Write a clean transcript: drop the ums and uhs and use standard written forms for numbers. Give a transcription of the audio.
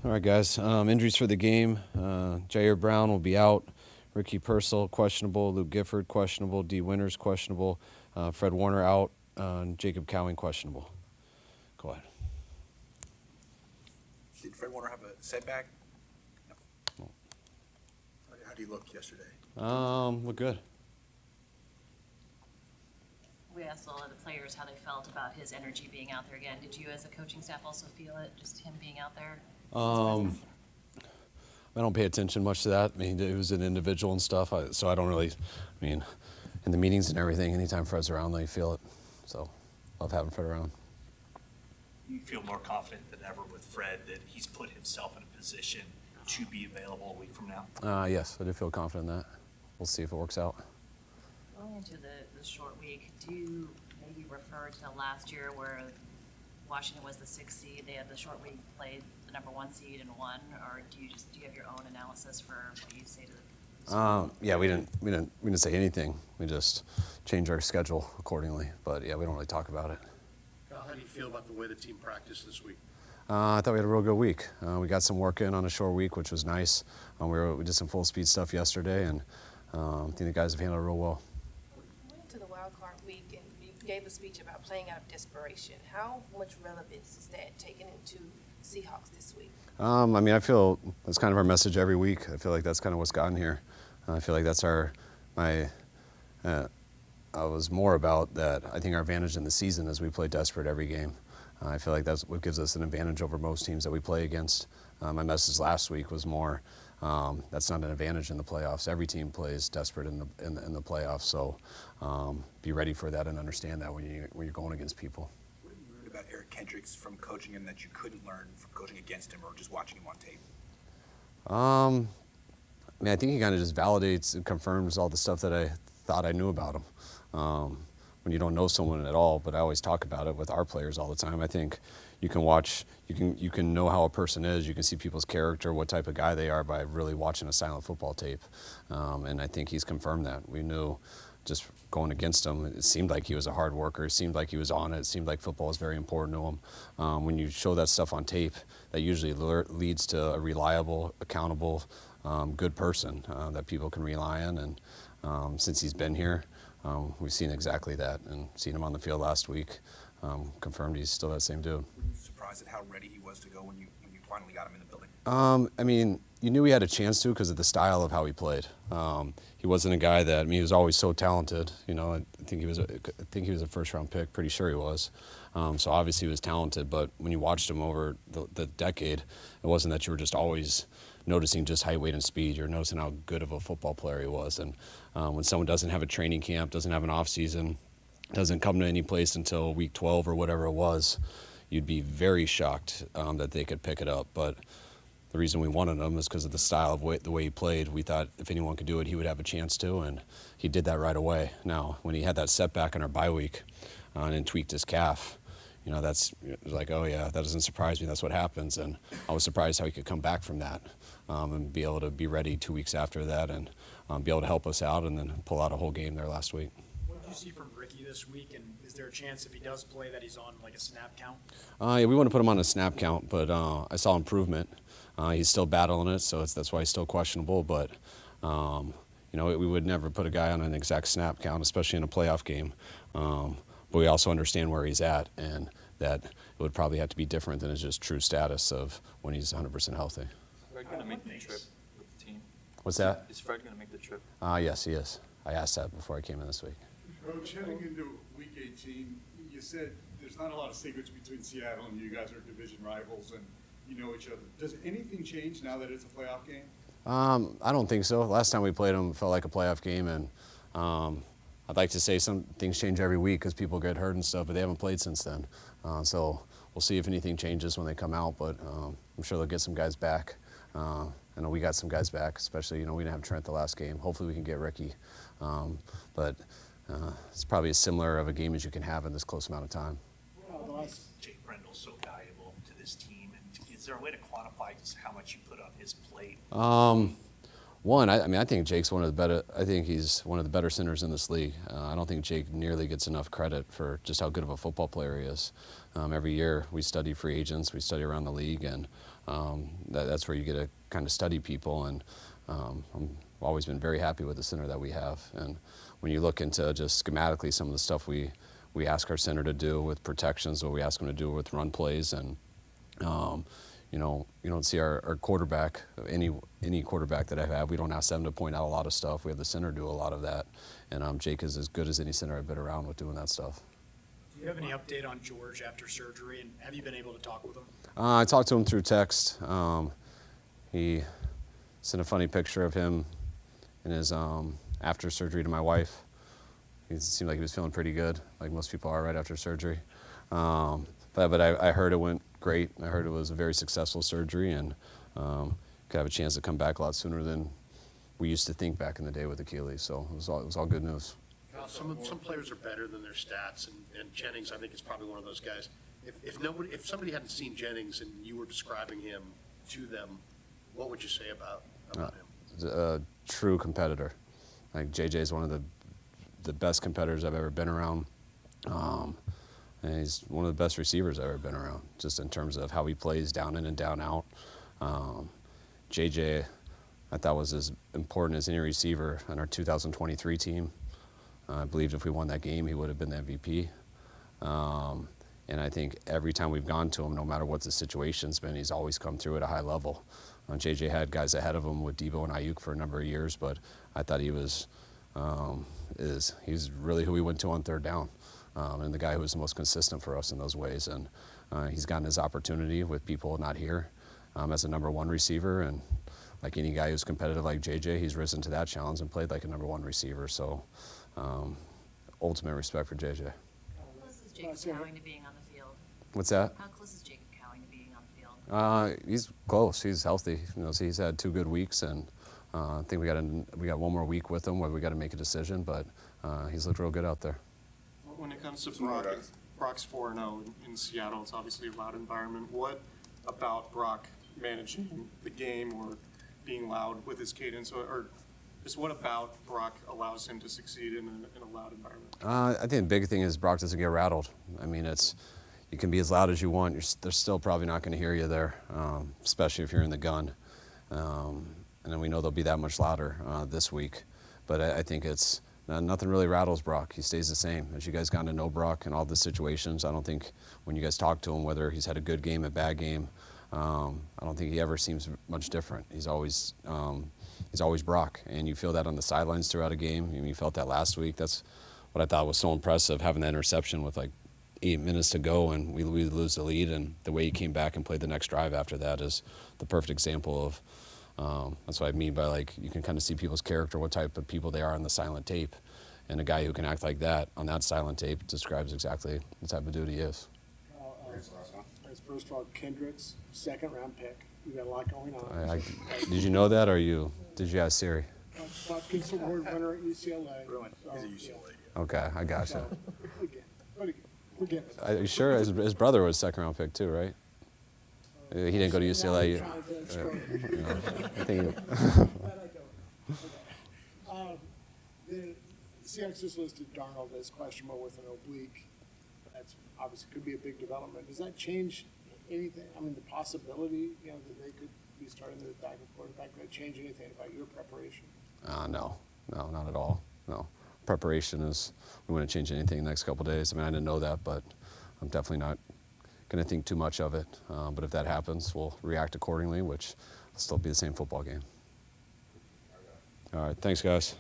All right, guys. Injuries for the game. Ji'Ayir Brown will be out. Ricky Purcell, questionable. Luke Gifford, questionable. D. Winters, questionable. Fred Warner out. Jacob Cowing, questionable. Go ahead. Did Fred Warner have a setback? No. How do you look yesterday? Look good. We asked all of the players how they felt about his energy being out there again. Did you, as a coaching staff, also feel it, just him being out there? I don't pay attention much to that. I mean, it was an individual and stuff, so I don't really, in the meetings and everything, anytime Fred's around, they feel it. So, love having Fred around. You feel more confident than ever with Fred that he's put himself in a position to be available a week from now? Yes, I do feel confident in that. We'll see if it works out. Going into the short week, do you maybe refer to last year where Washington was the 6th seed, they had the short week, played the number 1 seed and won, or do you have your own analysis for what you say to the Yeah, we didn't say anything. We just changed our schedule accordingly. But yeah, we don't really talk about it. How do you feel about the way the team practiced this week? I thought we had a real good week. We got some work in on a short week, which was nice. We did some full speed stuff yesterday, and I think the guys have handled it real well. We went to the wild card week, and you gave a speech about playing out of desperation. How much relevance is that taken into Seahawks this week? I feel that's kind of our message every week. I feel like that's kind of what's gotten here. I feel like that's I was more about that. I think our advantage in the season is we play desperate every game. I feel like that's what gives us an advantage over most teams that we play against. My message last week was more, that's not an advantage in the playoffs. Every team plays desperate in the playoffs, so be ready for that and understand that when you're going against people. What have you learned about Eric Kendricks from coaching him that you couldn't learn from coaching against him or just watching him on tape? I think he kind of just validates and confirms all the stuff that I thought I knew about him. When you don't know someone at all, but I always talk about it with our players all the time. I think you can watch, you can know how a person is, you can see people's character, what type of guy they are by really watching a silent football tape. And I think he's confirmed that. We knew just going against him, it seemed like he was a hard worker, it seemed like he was on it, it seemed like football was very important to him. When you show that stuff on tape, that usually leads to a reliable, accountable, good person that people can rely on. And since he's been here, we've seen exactly that, and seen him on the field last week. Confirmed he's still that same dude. Were you surprised at how ready he was to go when you finally got him in the building? You knew he had a chance to because of the style of how he played. He wasn't a guy that, he was always so talented. I think he was a first-round pick. Pretty sure he was. So obviously he was talented. But when you watched him over the decade, it wasn't that you were just always noticing just height, weight, and speed. You're noticing how good of a football player he was. And when someone doesn't have a training camp, doesn't have an off season, doesn't come to any place until week 12 or whatever it was, you'd be very shocked that they could pick it up. But the reason we wanted him is because of the style of the way he played. We thought if anyone could do it, he would have a chance to, and he did that right away. Now, when he had that setback in our bye week and tweaked his calf, that's like, oh yeah, that doesn't surprise me. That's what happens. And I was surprised how he could come back from that and be able to be ready 2 weeks after that and be able to help us out and then pull out a whole game there last week. What did you see from Ricky this week, and is there a chance if he does play that he's on like a snap count? Yeah, we want to put him on a snap count, but I saw improvement. He's still battling it, so that's why he's still questionable. But we would never put a guy on an exact snap count, especially in a playoff game. But we also understand where he's at, and that it would probably have to be different than his just true status of when he's 100% healthy. Is Fred going to make the trip with the team? What's that? Is Fred going to make the trip? Yes, he is. I asked that before I came in this week. Coach, heading into Week 18, you said there's not a lot of secrets between Seattle and you guys are division rivals and you know each other. Does anything change now that it's a playoff game? I don't think so. Last time we played them, it felt like a playoff game, and I'd like to say some things change every week because people get hurt and stuff, but they haven't played since then. So we'll see if anything changes when they come out, but I'm sure they'll get some guys back. I know we got some guys back, especially, we didn't have Trent the last game. Hopefully we can get Ricky. But it's probably as similar of a game as you can have in this close amount of time. Jake Brendle's so valuable to this team, and is there a way to quantify just how much you put on his plate? I think Jake's one of the better. I think he's one of the better centers in this league. I don't think Jake nearly gets enough credit for just how good of a football player he is. Every year we study free agents, we study around the league, and that's where you get to kind of study people. And I've always been very happy with the center that we have. And when you look into just schematically some of the stuff we ask our center to do with protections, what we ask him to do with run plays, and you don't see our quarterback, any quarterback that I've had, we don't ask them to point out a lot of stuff. We have the center do a lot of that. And Jake is as good as any center I've been around with doing that stuff. Do you have any update on George after surgery, and have you been able to talk with him? I talked to him through text. He sent a funny picture of him in his after surgery to my wife. He seemed like he was feeling pretty good, like most people are right after surgery. But I heard it went great. I heard it was a very successful surgery, and could have a chance to come back a lot sooner than we used to think back in the day with Achilles. So it was all good news. Some players are better than their stats, and Jennings, I think, is probably one of those guys. If somebody hadn't seen Jennings and you were describing him to them, what would you say about him? A true competitor. Like JJ is one of the best competitors I've ever been around. And he's one of the best receivers I've ever been around, just in terms of how he plays down in and down out. JJ, I thought, was as important as any receiver on our 2023 team. I believed if we won that game, he would have been the MVP. And I think every time we've gone to him, no matter what the situation's been, he's always come through at a high level. JJ had guys ahead of him with Debo and Ayuk for a number of years, but I thought he's really who we went to on third down. And the guy who was the most consistent for us in those ways. And he's gotten his opportunity with people not here as a number one receiver. And like any guy who's competitive like JJ, he's risen to that challenge and played like a number one receiver. So ultimate respect for JJ. How close is Jacob Cowing to being on the field? What's that? How close is Jacob Cowing to being on the field? He's close. He's healthy. So he's had 2 good weeks, and I think we got one more week with him where we got to make a decision. But he's looked real good out there. When it comes to Brock's 4-0 in Seattle, it's obviously a loud environment. What about Brock managing the game or being loud with his cadence, or just what about Brock allows him to succeed in a loud environment? I think the big thing is Brock doesn't get rattled. I mean, you can be as loud as you want. They're still probably not going to hear you there, especially if you're in the gun. And then we know they'll be that much louder this week. But I think it's nothing really rattles Brock. He stays the same. As you guys got to know Brock in all the situations, I don't think when you guys talk to him, whether he's had a good game, a bad game, I don't think he ever seems much different. He's always Brock, and you feel that on the sidelines throughout a game. I mean, you felt that last week. That's what I thought was so impressive, having that interception with like 8 minutes to go, and we lose the lead, and the way he came back and played the next drive after that is the perfect example of. That's what I mean by, like, you can kind of see people's character, what type of people they are on the silent tape. And a guy who can act like that on that silent tape describes exactly the type of dude he is. First of all, Kendrick's second-round pick. You got a lot going on. Did you know that, or did you ask Siri? Buckets Award winner at UCLA. He's at UCLA. Okay, I gotcha. Forget it. Are you sure? His brother was second-round pick too, right? He didn't go to UCLA. The Seahawks just listed Darnold as questionable with an oblique. That's obviously could be a big development. Does that change anything? I mean, the possibility, that they could be starting their backup quarterback, could that change anything about your preparation? No, not at all. No. Preparation is, we wouldn't change anything the next couple of days. I mean, I didn't know that, but I'm definitely not going to think too much of it. But if that happens, we'll react accordingly, which will still be the same football game. All right, thanks, guys.